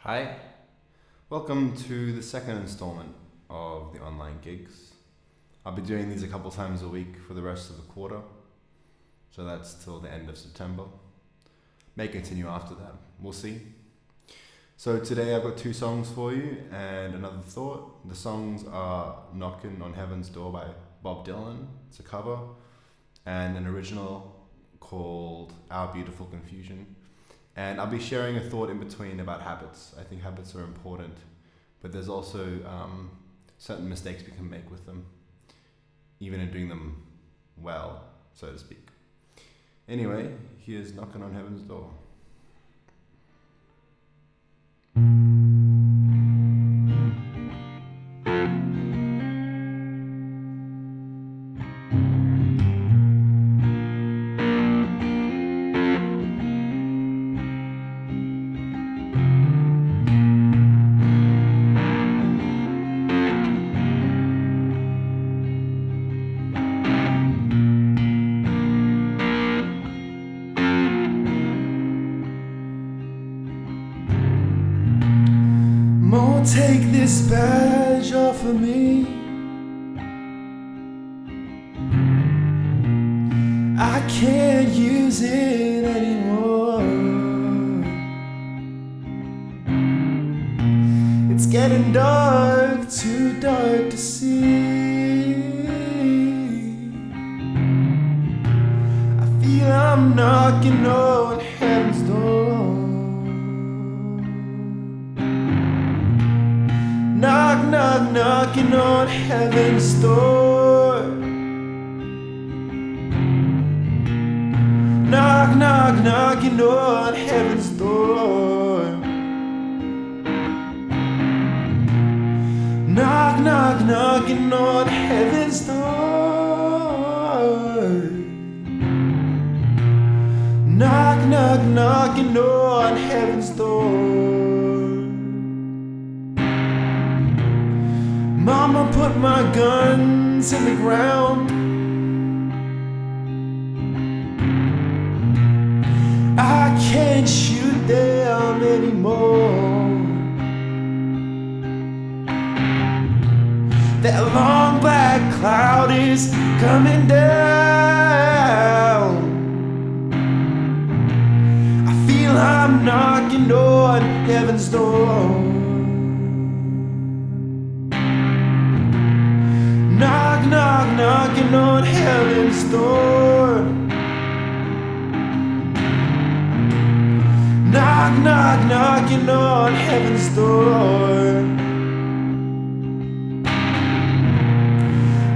Hi, welcome to the second installment of the online gigs. I'll be doing these a couple times a week for the rest of the quarter, so that's till the end of September. May continue after that, we'll see. So today I've got two songs for you and another thought. The songs are Knockin' on Heaven's Door by Bob Dylan, it's a cover, and an original called Our Beautiful Confusion. And I'll be sharing a thought in between about habits. I think habits are important, but there's also certain mistakes we can make with them, even in doing them well, so to speak. Anyway, here's Knockin' on Heaven's Door. Take this badge off of me. I can't use it anymore. It's getting dark, too dark to see. I feel I'm knocking on heaven's door. Knock, knock, knocking on heaven's door. Knock, knock, knocking on heaven's door. Knock, knock, knocking on heaven's door. Knock, knock, knocking on heaven's door. Mama put my guns in the ground. I can't shoot them anymore. That long black cloud is coming down. I feel I'm knocking on heaven's door. Knock, knock, knocking on heaven's door. Knock, knock, knocking on heaven's door.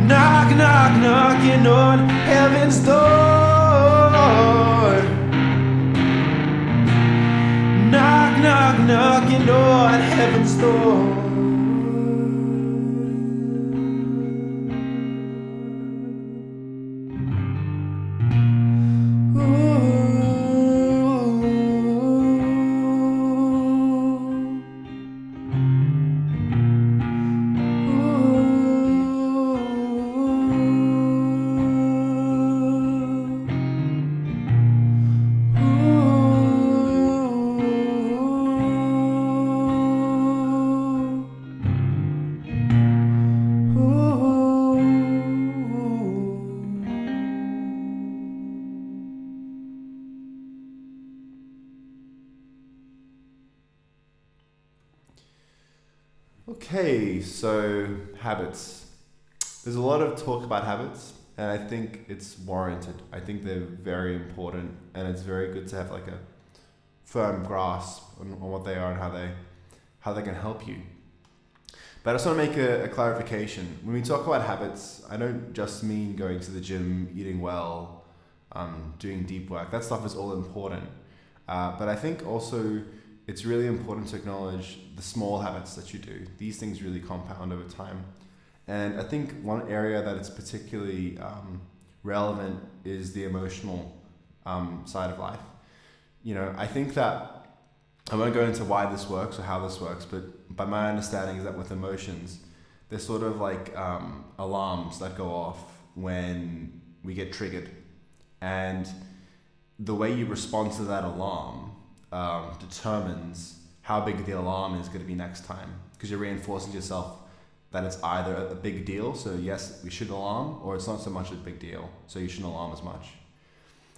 Knock, knock, knocking on heaven's door. Knock, knock, knocking on heaven's door. Okay, so habits. There's a lot of talk about habits, and I think it's warranted. I think they're very important, and it's very good to have like a firm grasp on what they are and how they can help you. But I just want to make a clarification. When we talk about habits, I don't just mean going to the gym, eating well, doing deep work. That stuff is all important. But I think also it's really important to acknowledge the small habits that you do. These things really compound over time. And I think one area that is particularly relevant is the emotional side of life. You know, I think that, I won't go into why this works or how this works, but by my understanding is that with emotions, there's sort of like alarms that go off when we get triggered. And the way you respond to that alarm determines how big the alarm is going to be next time, because you're reinforcing to yourself that it's either a big deal, so yes, we should alarm, or it's not so much a big deal, so you shouldn't alarm as much.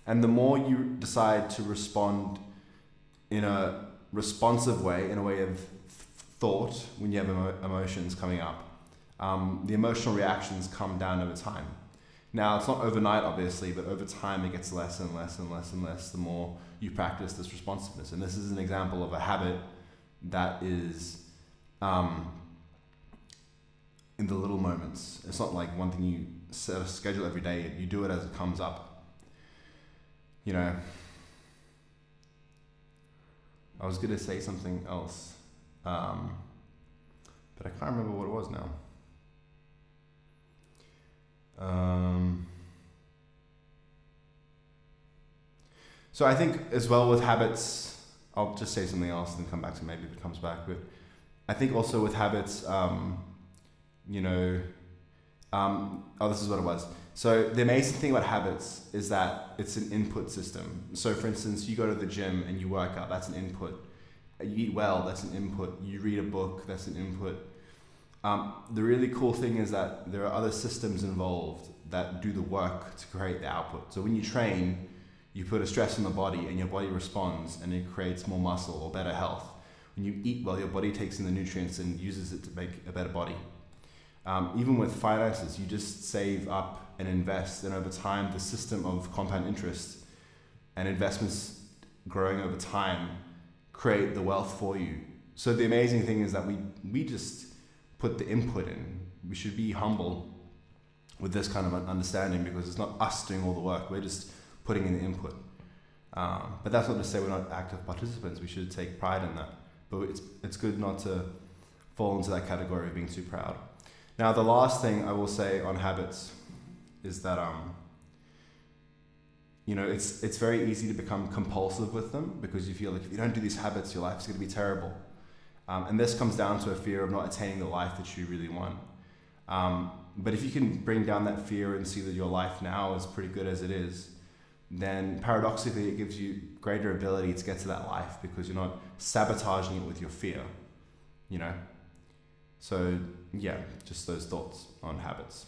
And the more you decide to respond in a responsive way, in a way of thought, when you have emotions coming up, the emotional reactions come down over time. Now, it's not overnight, obviously, but over time it gets less and less and less and less the more you practice this responsiveness. And this is an example of a habit that is in the little moments. It's not like one thing you set a schedule every day. You do it as it comes up. You know, I was going to say something else, but I can't remember what it was now. So I think as well with habits, I'll just say something else and then come back to maybe if it comes back. But I think also with habits, this is what it was. So the amazing thing about habits is that it's an input system. So for instance, you go to the gym and you work out, that's an input. You eat well, that's an input. You read a book, that's an input. The really cool thing is that there are other systems involved that do the work to create the output. So when you train, you put a stress on the body and your body responds and it creates more muscle or better health. When you eat well, your body takes in the nutrients and uses it to make a better body. Even with finances, you just save up and invest, and over time, the system of compound interest and investments growing over time create the wealth for you. So the amazing thing is that we just put the input in. We should be humble with this kind of understanding, because it's not us doing all the work. We're just putting in the input. But that's not to say we're not active participants. We should take pride in that. But it's good not to fall into that category of being too proud. Now, the last thing I will say on habits is that it's very easy to become compulsive with them, because you feel like if you don't do these habits, your life is going to be terrible. And this comes down to a fear of not attaining the life that you really want. But if you can bring down that fear and see that your life now is pretty good as it is, then paradoxically it gives you greater ability to get to that life, because you're not sabotaging it with your fear, you know? So yeah, just those thoughts on habits.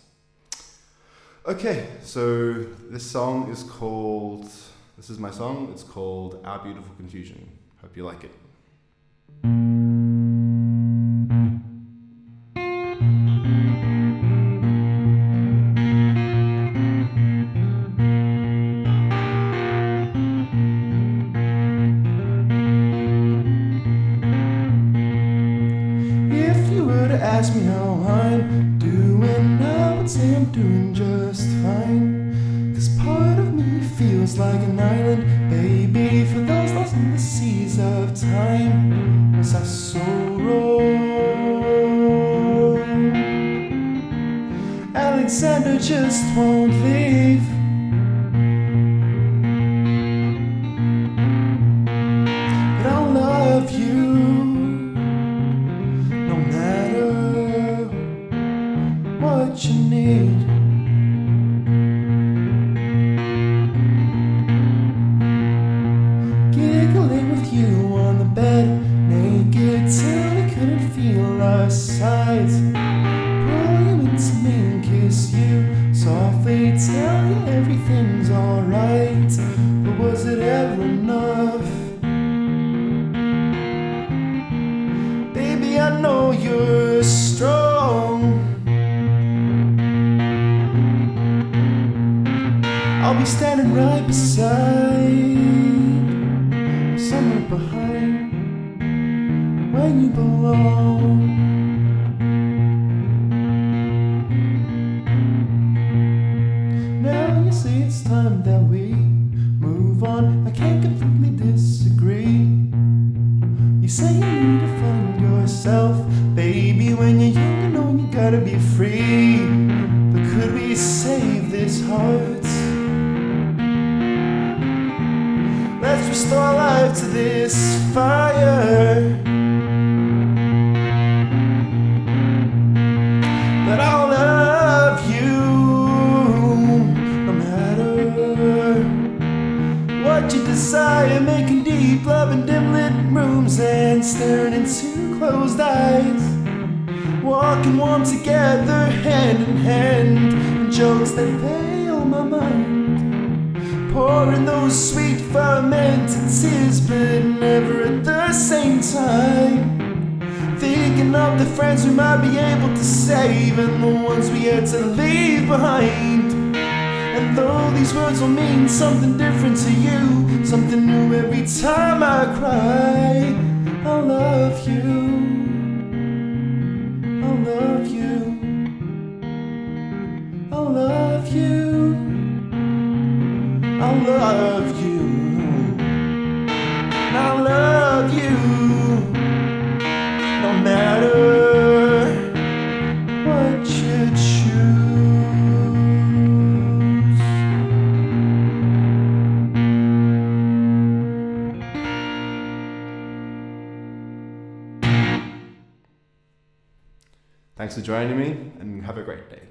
Okay, so this is my song, it's called Our Beautiful Confusion. Hope you like it. Ask me how I'm doing, I would say I'm doing just fine. 'Cause part of me feels like an island, baby, for those lost in the seas of time. Was I so wrong? Alexander just won't leave. But I'll love you what you need. Giggling with you on the bed, naked till we couldn't feel our sides. Pull you into me and kiss you softly, tell you everything's alright. But was it ever enough? Baby, I know you're strong. I'll be standing right beside, somewhere behind, where you belong. Now you say it's time that we move on. I can't completely disagree. You say you need to find yourself, baby. When you're young, you know you gotta be free. But could we save this heart? Let's restore life to this fire. But I'll love you no matter what you desire. Making deep love in dim lit rooms. arms and staring into closed eyes. Walking warm together, hand in hand, and jokes that veil my mind. Pouring those sweet fermented tears, but never at the same time. Thinking of the friends we might be able to save, and the ones we had to leave behind. And though these words will mean something different to you, something new every time I cry, I love you. I love you. I love you. I love you. I love you. No matter what you choose. Thanks for joining me, and have a great day.